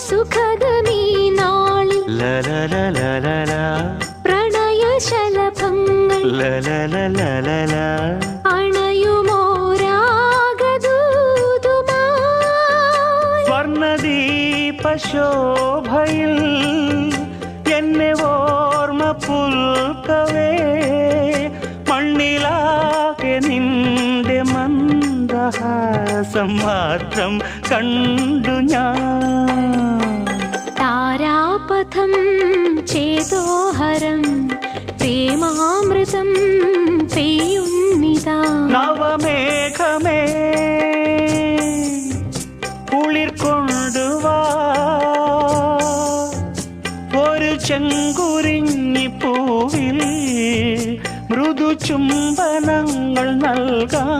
സുഖദമീ നാളിൽ പ്രണയശലഭങ്ങൾ അണയുമോരാഗദൂതുമായി സ്വർണദീപശോഭയിൽ എന്നെ ഓർമ്മ പുൽക്കവേ മണ്ണിലാകെ നിന്റെ മന്ദഹാസം മാത്രം കണ്ടു ഞാൻ. താരാപഥം ചേതോഹരം പ്രേമാമൃതം പെയ്യുന്നിതാ. നവമേഘമേ കുളിർ കൊണ്ടുവാ ഒരു ചെങ്കുരിഞ്ഞി പൂവിൽ മൃദു ചുംബനങ്ങൾ നൽകാൻ.